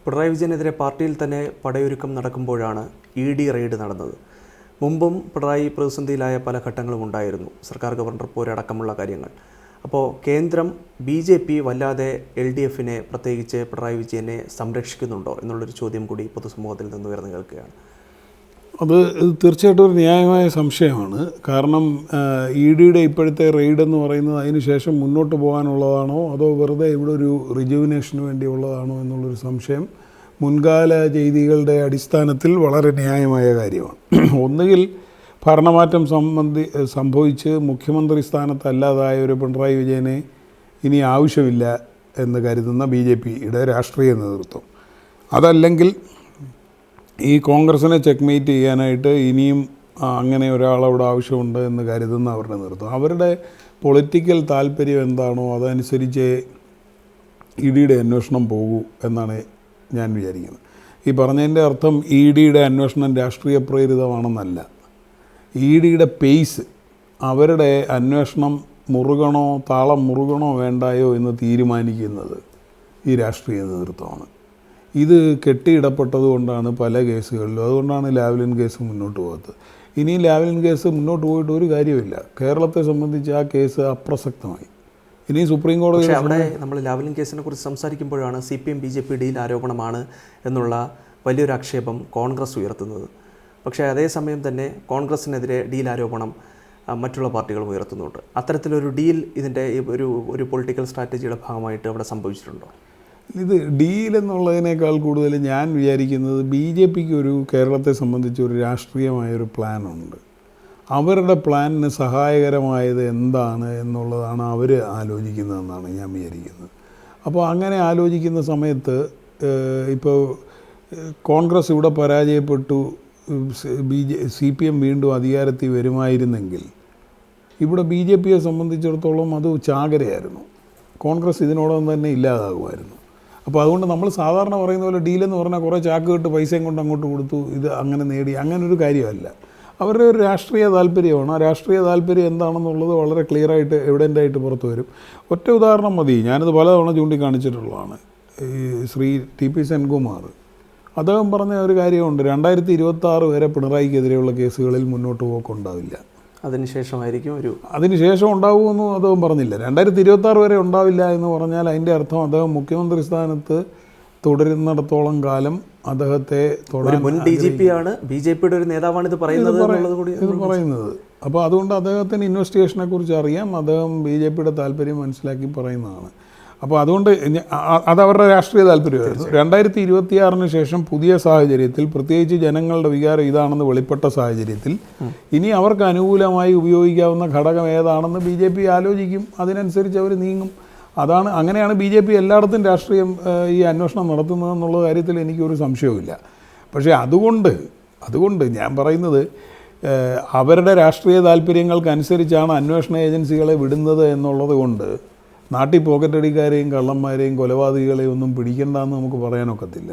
പിണറായി വിജയനെതിരെ പാർട്ടിയിൽ തന്നെ പടയൊരുക്കം നടക്കുമ്പോഴാണ് ED raid നടന്നത്. മുമ്പും പിണറായി പ്രതിസന്ധിയിലായ പല ഘട്ടങ്ങളും ഉണ്ടായിരുന്നു, സർക്കാർ ഗവർണർ പോരടക്കമുള്ള കാര്യങ്ങൾ. അപ്പോൾ കേന്ദ്രം BJP വല്ലാതെ LDFനെ പ്രത്യേകിച്ച് പിണറായി വിജയനെ സംരക്ഷിക്കുന്നുണ്ടോ എന്നുള്ളൊരു ചോദ്യം കൂടി പൊതുസമൂഹത്തിൽ നിന്ന് ഉയർന്നു കേൾക്കുകയാണ്. അത് തീർച്ചയായിട്ടും ഒരു ന്യായമായ സംശയമാണ്. കാരണം EDയുടെ ഇപ്പോഴത്തെ റെയ്ഡ് എന്ന് പറയുന്നത് അതിന് ശേഷം മുന്നോട്ട് പോകാനുള്ളതാണോ അതോ വെറുതെ ഇവിടെ ഒരു റിജുവിനേഷന് വേണ്ടിയുള്ളതാണോ എന്നുള്ളൊരു സംശയം മുൻകാല ചെയ്തികളുടെ അടിസ്ഥാനത്തിൽ വളരെ ന്യായമായ കാര്യമാണ്. ഒന്നുകിൽ ഭരണമാറ്റം സംഭവിച്ച് മുഖ്യമന്ത്രി സ്ഥാനത്തല്ലാതായ ഒരു പിണറായി വിജയനെ ഇനി ആവശ്യമില്ല എന്ന് കരുതുന്ന BJPയുടെ രാഷ്ട്രീയ നേതൃത്വം, അതല്ലെങ്കിൽ ഈ കോൺഗ്രസിനെ ചെക്ക്മേറ്റ് ചെയ്യാനായിട്ട് ഇനിയും അങ്ങനെ ഒരാളവിടെ ആവശ്യമുണ്ട് എന്ന് കരുതുന്ന അവരുടെ നേതൃത്വം. അവരുടെ പൊളിറ്റിക്കൽ താല്പര്യം എന്താണോ അതനുസരിച്ച് EDയുടെ അന്വേഷണം പോകൂ എന്നാണ് ഞാൻ വിചാരിക്കുന്നത്. ഈ പറഞ്ഞതിൻ്റെ അർത്ഥം EDയുടെ അന്വേഷണം രാഷ്ട്രീയ പ്രേരിതമാണെന്നല്ല. EDയുടെ പേസ്, അവരുടെ അന്വേഷണം മുറുകണോ താളം മുറുകണോ വേണ്ടായോ എന്ന് തീരുമാനിക്കുന്നത് ഈ രാഷ്ട്രീയ നേതൃത്വമാണ്. ഇത് കെട്ടിയിടപ്പെട്ടതുകൊണ്ടാണ് പല കേസുകളിലും, അതുകൊണ്ടാണ് ലാവ്ലിൻ കേസ് മുന്നോട്ട് പോകാത്തത്. ഇനിയും ലാവ്ലിൻ കേസ് മുന്നോട്ട് പോയിട്ട് ഒരു കാര്യമില്ല. കേരളത്തെ സംബന്ധിച്ച് ആ കേസ് അപ്രസക്തമായി. ഇനി സുപ്രീം കോടതി അവിടെ നമ്മൾ ലാവ്ലിൻ കേസിനെ കുറിച്ച് സംസാരിക്കുമ്പോഴാണ് CPM BJP ഡീൽ ആരോപണമാണ് എന്നുള്ള വലിയൊരു ആക്ഷേപം കോൺഗ്രസ് ഉയർത്തുന്നത്. പക്ഷേ അതേസമയം തന്നെ കോൺഗ്രസിനെതിരെ ഡീൽ ആരോപണം മറ്റുള്ള പാർട്ടികളും ഉയർത്തുന്നുണ്ട്. അത്തരത്തിലൊരു ഡീൽ ഇതിൻ്റെ ഒരു പൊളിറ്റിക്കൽ സ്ട്രാറ്റജിയുടെ ഭാഗമായിട്ട് അവിടെ സംഭവിച്ചിട്ടുണ്ടോ? ഇത് ഡീൽ എന്നുള്ളതിനേക്കാൾ കൂടുതൽ ഞാൻ വിചാരിക്കുന്നത് BJPക്ക് ഒരു കേരളത്തെ സംബന്ധിച്ച് ഒരു രാഷ്ട്രീയമായൊരു പ്ലാനുണ്ട്. അവരുടെ പ്ലാനിന് സഹായകരമായത് എന്താണ് എന്നുള്ളതാണ് അവർ ആലോചിക്കുന്നതെന്നാണ് ഞാൻ വിചാരിക്കുന്നത്. അപ്പോൾ അങ്ങനെ ആലോചിക്കുന്ന സമയത്ത് ഇപ്പോൾ കോൺഗ്രസ് ഇവിടെ പരാജയപ്പെട്ടു, CPM വീണ്ടും അധികാരത്തിൽ വരുമായിരുന്നെങ്കിൽ ഇവിടെ BJPയെ സംബന്ധിച്ചിടത്തോളം അത് ചാകരയായിരുന്നു. കോൺഗ്രസ് ഇതിനോടൊപ്പം തന്നെ ഇല്ലാതാകുമായിരുന്നു. അപ്പോൾ അതുകൊണ്ട് നമ്മൾ സാധാരണ പറയുന്ന പോലെ ഡീലെന്ന് പറഞ്ഞാൽ കുറേ ചാക്ക് കെട്ട് പൈസയും കൊണ്ട് അങ്ങോട്ട് കൊടുത്തു ഇത് അങ്ങനെ നേടി, അങ്ങനൊരു കാര്യമല്ല. അവരുടെ ഒരു രാഷ്ട്രീയ താല്പര്യമാണ്. ആ രാഷ്ട്രീയ താല്പര്യം എന്താണെന്നുള്ളത് വളരെ ക്ലിയറായിട്ട് എവിഡൻ്റായിട്ട് പുറത്തു വരും. ഒറ്റ ഉദാഹരണം മതി, ഞാനിത് പലതവണ ചൂണ്ടിക്കാണിച്ചിട്ടുള്ളതാണ്. ഈ ശ്രീ TP സെൻകുമാർ അദ്ദേഹം പറഞ്ഞ ഒരു കാര്യമുണ്ട്, 2026 വരെ പിണറായിക്കെതിരെയുള്ള കേസുകളിൽ മുന്നോട്ട് പോക്കുണ്ടാവില്ല, അതിനുശേഷം ഉണ്ടാവുമെന്നും അദ്ദേഹം പറഞ്ഞില്ല. 2026 വരെ ഉണ്ടാവില്ല എന്ന് പറഞ്ഞാൽ അതിൻ്റെ അർത്ഥം അദ്ദേഹം മുഖ്യമന്ത്രി സ്ഥാനത്ത് തുടരുന്നിടത്തോളം കാലം അദ്ദേഹത്തെ മുൻ DGP ആണ്, BJPയുടെ ഒരു നേതാവാണ് ഇത് പറയുന്നത്. അപ്പോൾ അതുകൊണ്ട് അദ്ദേഹത്തിന് ഇൻവെസ്റ്റിഗേഷനെ കുറിച്ച് അറിയാം, അദ്ദേഹം BJPയുടെ താല്പര്യം മനസ്സിലാക്കി പറയുന്നതാണ്. അപ്പോൾ അതുകൊണ്ട് അതവരുടെ രാഷ്ട്രീയ താല്പര്യമായിരുന്നു. 2026 ശേഷം പുതിയ സാഹചര്യത്തിൽ, പ്രത്യേകിച്ച് ജനങ്ങളുടെ വികാരം ഇതാണെന്ന് വെളിപ്പെട്ട സാഹചര്യത്തിൽ ഇനി അവർക്ക് അനുകൂലമായി ഉപയോഗിക്കാവുന്ന ഘടകം ഏതാണെന്ന് BJP ആലോചിക്കും, അതിനനുസരിച്ച് അവർ നീങ്ങും. അങ്ങനെയാണ് BJP എല്ലായിടത്തും രാഷ്ട്രീയം ഈ അന്വേഷണം നടത്തുന്നതെന്നുള്ള കാര്യത്തിൽ എനിക്കൊരു സംശയവുമില്ല. പക്ഷേ അതുകൊണ്ട് ഞാൻ പറയുന്നത് അവരുടെ രാഷ്ട്രീയ താല്പര്യങ്ങൾക്കനുസരിച്ചാണ് അന്വേഷണ ഏജൻസികളെ വിടുന്നത് എന്നുള്ളത് കൊണ്ട് നാട്ടിൽ പോക്കറ്റടിക്കാരെയും കള്ളന്മാരെയും കൊലപാതകികളെയും ഒന്നും പിടിക്കണ്ടെന്ന് നമുക്ക് പറയാനൊക്കത്തില്ല.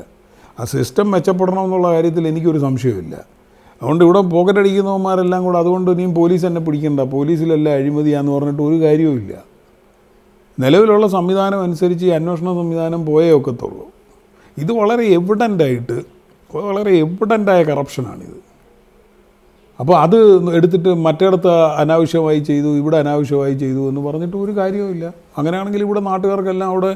ആ സിസ്റ്റം മെച്ചപ്പെടണമെന്നുള്ള കാര്യത്തിൽ എനിക്കൊരു സംശയമില്ല. അതുകൊണ്ട് ഇവിടെ പോക്കറ്റടിക്കുന്നവന്മാരെല്ലാം കൂടെ അതുകൊണ്ട് ഇനിയും പോലീസ് എന്നെ പിടിക്കണ്ട, പോലീസിലല്ല അഴിമതിയാന്ന് പറഞ്ഞിട്ട് ഒരു കാര്യവുമില്ല. നിലവിലുള്ള സംവിധാനം അനുസരിച്ച് ഈ അന്വേഷണ സംവിധാനം പോയേ ഒക്കത്തുള്ളൂ. ഇത് വളരെ എവിഡൻ്റായ കറപ്ഷനാണിത്. അപ്പോൾ അത് എടുത്തിട്ട് മറ്റിടത്ത് അനാവശ്യമായി ചെയ്തു, ഇവിടെ അനാവശ്യമായി ചെയ്തു എന്ന് പറഞ്ഞിട്ട് ഒരു കാര്യവുമില്ല. അങ്ങനെയാണെങ്കിൽ ഇവിടെ നാട്ടുകാർക്കെല്ലാം അവിടെ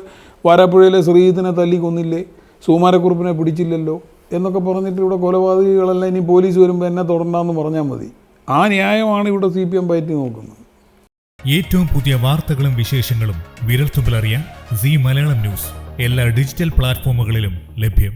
വാരാപ്പുഴയിലെ ശ്രീജിത്തിനെ തല്ലിക്കൊന്നില്ലേ, സുകുമാരക്കുറുപ്പിനെ പിടിച്ചില്ലല്ലോ എന്നൊക്കെ പറഞ്ഞിട്ട് ഇവിടെ കൊലപാതകികളെല്ലാം ഇനി പോലീസ് വരുമ്പോൾ എന്നെ തുടരണ്ടെന്ന് പറഞ്ഞാൽ മതി. ആ ന്യായമാണ് ഇവിടെ CPM പയറ്റി നോക്കുന്നത്. ഏറ്റവും പുതിയ വാർത്തകളും വിശേഷങ്ങളും വിരൽത്തുമ്പിലറിയാൻ Zee മലയാളം ന്യൂസ് എല്ലാ ഡിജിറ്റൽ പ്ലാറ്റ്ഫോമുകളിലും ലഭ്യം.